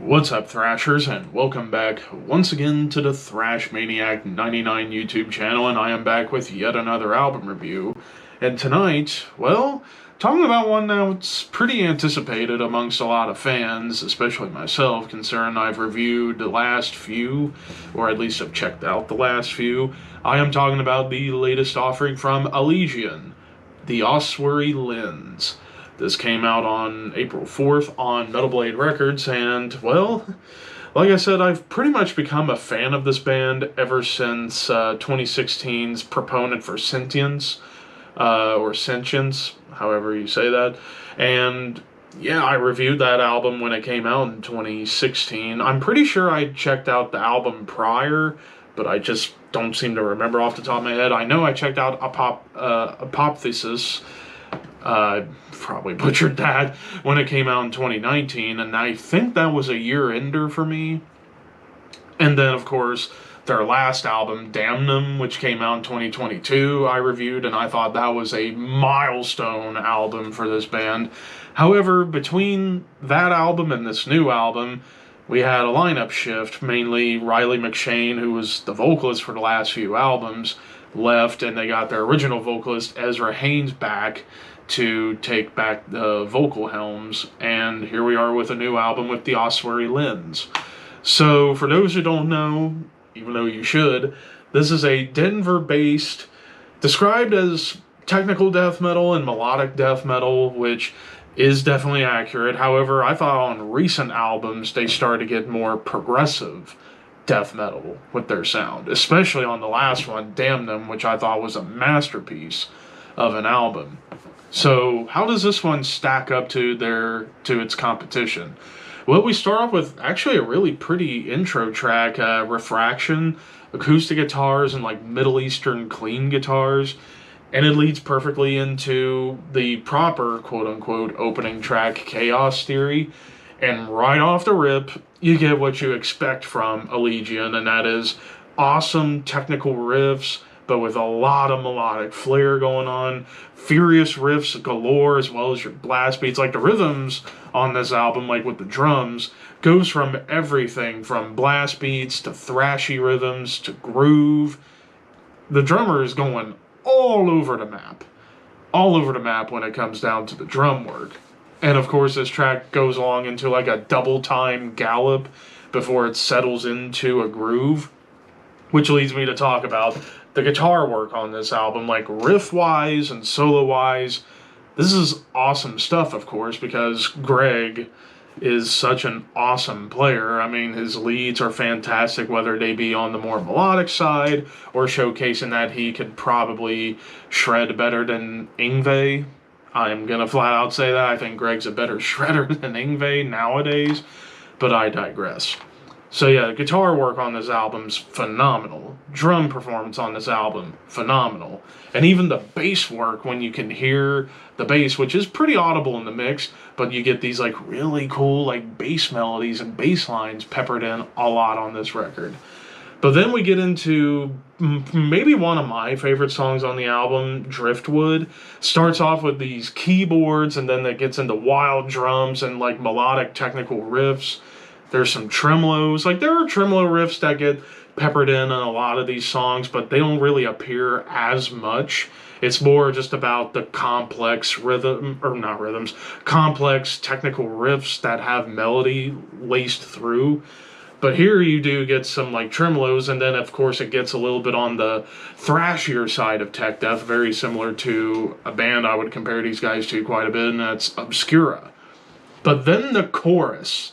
What's up, Thrashers, and welcome back once again to the Thrash Maniac 99 YouTube channel, and I am back with yet another album review. And tonight, well, talking about one that's pretty anticipated amongst a lot of fans, especially myself, considering I've reviewed the last few, or at least I've checked out the last few. I am talking about the latest offering from Allegaeon, the OSSUARY Lens. This came out on April 4th on Metal Blade Records, and, well, like I said, I've pretty much become a fan of this band ever since 2016's Proponent for Sentience, or Sentience, however you say that. And, yeah, I reviewed that album when it came out in 2016. I'm pretty sure I checked out the album prior, but I just don't seem to remember off the top of my head. I know I checked out Apopthesis. Probably butchered that when it came out in 2019, and I think that was a year-ender for me. And then, of course, their last album, Damnum, which came out in 2022, I reviewed, and I thought that was a milestone album for this band. However, between that album and this new album, we had a lineup shift. Mainly Riley McShane, who was the vocalist for the last few albums, left, and they got their original vocalist, Ezra Haynes, back to take back the vocal helms, and here we are with a new album with the OSSUARY Lens. So, for those who don't know, even though you should, this is a Denver-based, described as technical death metal and melodic death metal, which is definitely accurate. However, I thought on recent albums they started to get more progressive death metal with their sound, especially on the last one, Damnum, which I thought was a masterpiece of an album. So, how does this one stack up to its competition? Well, we start off with actually a really pretty intro track, Refraction, acoustic guitars, and like Middle Eastern clean guitars, and it leads perfectly into the proper quote-unquote opening track, Chaos Theory, and right off the rip, you get what you expect from Allegaeon, and that is awesome technical riffs, but with a lot of melodic flair going on, furious riffs galore, as well as your blast beats. Like the rhythms on this album, like with the drums, goes from everything from blast beats to thrashy rhythms to groove. The drummer is going all over the map when it comes down to the drum work. And of course, this track goes along into like a double time gallop before it settles into a groove, which leads me to talk about the guitar work on this album. Like riff-wise and solo-wise, this is awesome stuff, of course, because Greg is such an awesome player. I mean, his leads are fantastic, whether they be on the more melodic side or showcasing that he could probably shred better than Yngwie. I'm going to flat out say that. I think Greg's a better shredder than Yngwie nowadays, but I digress. So yeah, the guitar work on this album's phenomenal. Drum performance on this album, phenomenal. And even the bass work, when you can hear the bass, which is pretty audible in the mix, but you get these like really cool like bass melodies and bass lines peppered in a lot on this record. But then we get into maybe one of my favorite songs on the album, Driftwood. Starts off with these keyboards, and then it gets into wild drums and like melodic technical riffs. There's some tremolos. Like, there are tremolo riffs that get peppered in a lot of these songs, but they don't really appear as much. It's more just about the complex complex technical riffs that have melody laced through. But here you do get some, like, tremolos, and then, of course, it gets a little bit on the thrashier side of tech death, very similar to a band I would compare these guys to quite a bit, and that's Obscura. But then the chorus,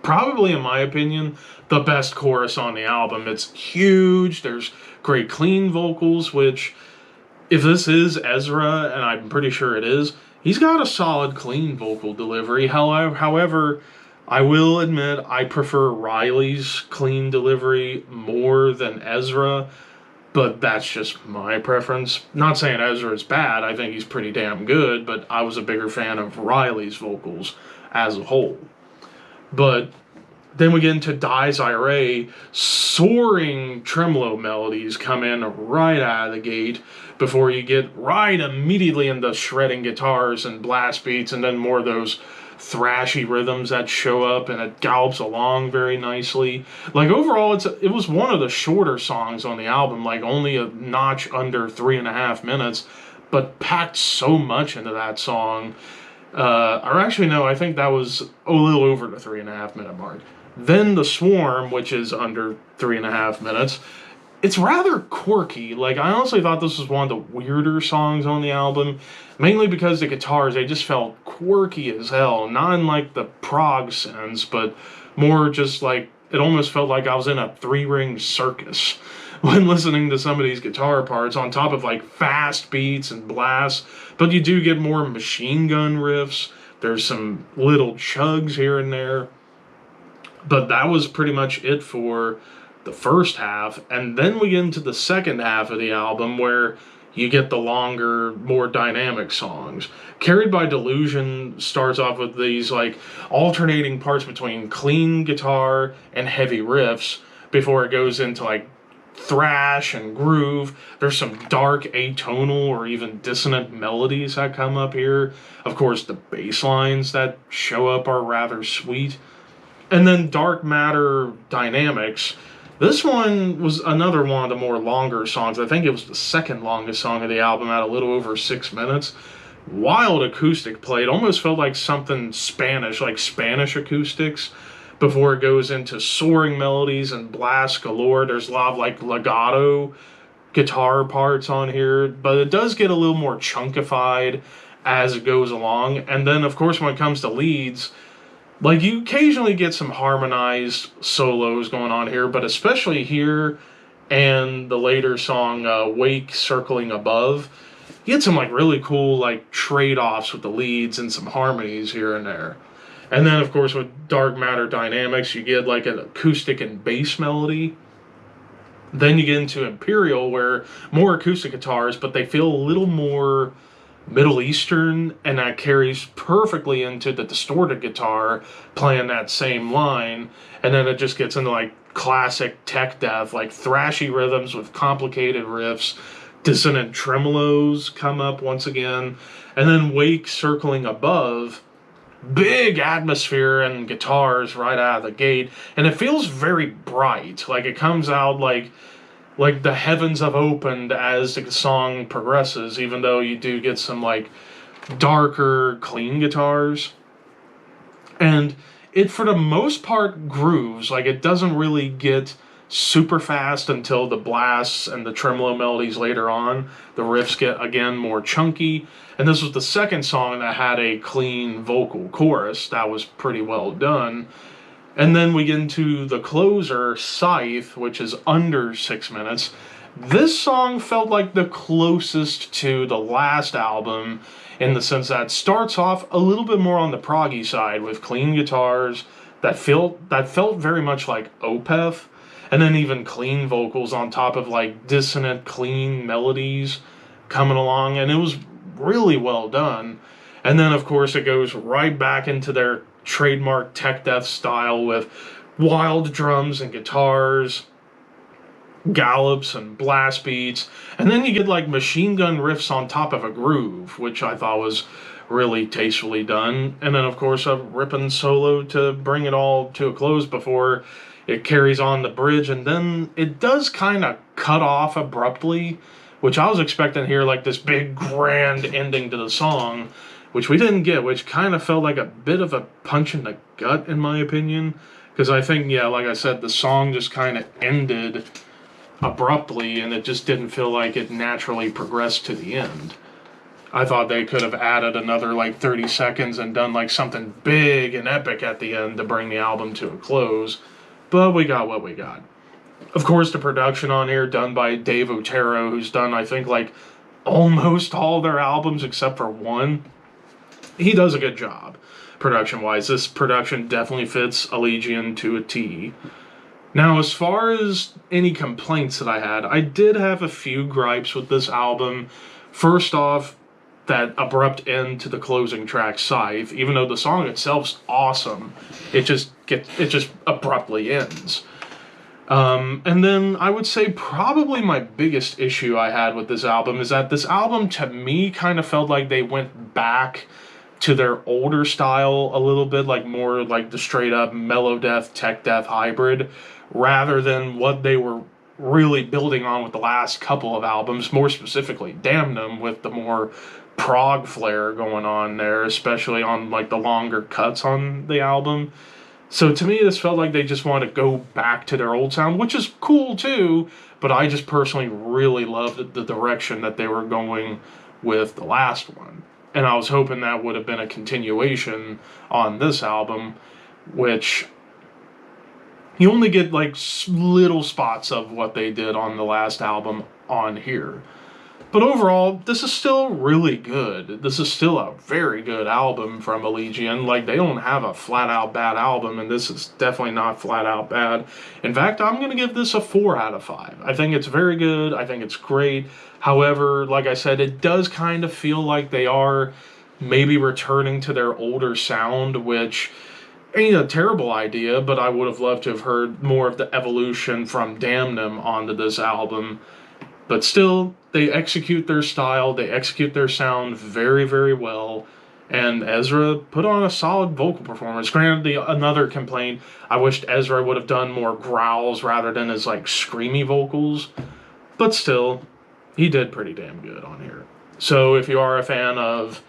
probably, in my opinion, the best chorus on the album. It's huge. There's great clean vocals, which, if this is Ezra, and I'm pretty sure it is, he's got a solid clean vocal delivery. However, I will admit I prefer Riley's clean delivery more than Ezra, but that's just my preference. Not saying Ezra's bad. I think he's pretty damn good, but I was a bigger fan of Riley's vocals as a whole. But then we get into Dies Irae. Soaring tremolo melodies come in right out of the gate before you get right immediately into shredding guitars and blast beats, and then more of those thrashy rhythms that show up, and it gallops along very nicely. Like overall, it was one of the shorter songs on the album, like only a notch under 3.5 minutes, but packed so much into that song. Or actually, no, I think that was a little over the 3.5 minute mark. Then The Swarm, which is under 3.5 minutes, it's rather quirky. Like, I honestly thought this was one of the weirder songs on the album, mainly because the guitars, they just felt quirky as hell. Not in, like, the prog sense, but more just, like, it almost felt like I was in a three-ring circus when listening to some of these guitar parts, on top of, like, fast beats and blasts. But you do get more machine gun riffs. There's some little chugs here and there. But that was pretty much it for the first half, and then we get into the second half of the album where you get the longer, more dynamic songs. Carried by Delusion starts off with these like alternating parts between clean guitar and heavy riffs before it goes into like thrash and groove. There's some dark atonal or even dissonant melodies that come up here. Of course, the bass lines that show up are rather sweet. And then Dark Matter Dynamics. This one was another one of the more longer songs. I think it was the second longest song of the album at a little over 6 minutes. Wild acoustic play. It almost felt like something Spanish, like Spanish acoustics, before it goes into soaring melodies and blast galore. There's a lot of like legato guitar parts on here, but it does get a little more chunkified as it goes along. And then, of course, when it comes to leads, like, you occasionally get some harmonized solos going on here, but especially here and the later song, Wake Circling Above, you get some, like, really cool, like, trade-offs with the leads and some harmonies here and there. And then, of course, with Dark Matter Dynamics, you get, like, an acoustic and bass melody. Then you get into Imperial, where more acoustic guitars, but they feel a little more Middle Eastern, and that carries perfectly into the distorted guitar playing that same line. And then it just gets into like classic tech death, like thrashy rhythms with complicated riffs. Dissonant tremolos come up once again, and then Wake Circling Above, big atmosphere and guitars right out of the gate, and it feels very bright. Like, it comes out like the heavens have opened as the song progresses, even though you do get some, like, darker, clean guitars. And it, for the most part, grooves. Like, it doesn't really get super fast until the blasts and the tremolo melodies later on. The riffs get, again, more chunky. And this was the second song that had a clean vocal chorus. That was pretty well done. And then we get into the closer, Scythe, which is under 6 minutes. This song felt like the closest to the last album in the sense that it starts off a little bit more on the proggy side with clean guitars that felt very much like Opeth, and then even clean vocals on top of like dissonant, clean melodies coming along, and it was really well done. And then, of course, it goes right back into their trademark tech death style with wild drums and guitars, gallops and blast beats, and then you get like machine gun riffs on top of a groove, which I thought was really tastefully done. And then, of course, a ripping solo to bring it all to a close before it carries on the bridge, and then it does kind of cut off abruptly, which I was expecting here, like this big grand ending to the song, which we didn't get, which kind of felt like a bit of a punch in the gut, in my opinion. Because I think, yeah, like I said, the song just kind of ended abruptly, and it just didn't feel like it naturally progressed to the end. I thought they could have added another, like, 30 seconds and done, like, something big and epic at the end to bring the album to a close. But we got what we got. Of course, the production on here done by Dave Otero, who's done, I think, like, almost all their albums except for one. He does a good job, production-wise. This production definitely fits Allegaeon to a T. Now, as far as any complaints that I did have a few gripes with this album. First off, that abrupt end to the closing track, Scythe. Even though the song itself's awesome, it just abruptly ends. And then I would say probably my biggest issue I had with this album is that this album, to me, kind of felt like they went back to their older style a little bit, like more like the straight up mellow death, tech death hybrid, rather than what they were really building on with the last couple of albums, more specifically Damnum, with the more prog flair going on there, especially on like the longer cuts on the album. So to me, this felt like they just want to go back to their old sound, which is cool too, but I just personally really loved the direction that they were going with the last one. And I was hoping that would have been a continuation on this album, which you only get like little spots of what they did on the last album on here. But overall, this is still really good. This is still a very good album from Allegaeon. Like, they don't have a flat-out bad album, and this is definitely not flat-out bad. In fact, I'm going to give this a 4 out of 5. I think it's very good. I think it's great. However, like I said, it does kind of feel like they are maybe returning to their older sound, which ain't a terrible idea, but I would have loved to have heard more of the evolution from Damnum onto this album. But still, they execute their style, they execute their sound very, very well, and Ezra put on a solid vocal performance. Granted, another complaint, I wished Ezra would have done more growls rather than his, like, screamy vocals, but still, he did pretty damn good on here. So if you are a fan of,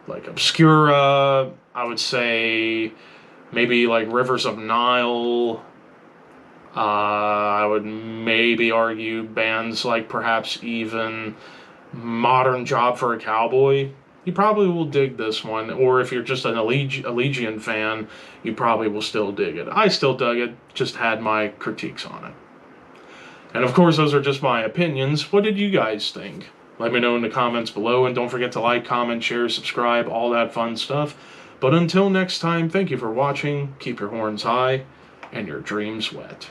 like, Obscura, I would say maybe, like, Rivers of Nile, I would maybe argue bands like perhaps even Modern Job for a Cowboy. You probably will dig this one. Or if you're just an Allegiant fan, you probably will still dig it. I still dug it, just had my critiques on it. And of course, those are just my opinions. What did you guys think? Let me know in the comments below, and don't forget to like, comment, share, subscribe, all that fun stuff. But until next time, thank you for watching, keep your horns high, and your dreams wet.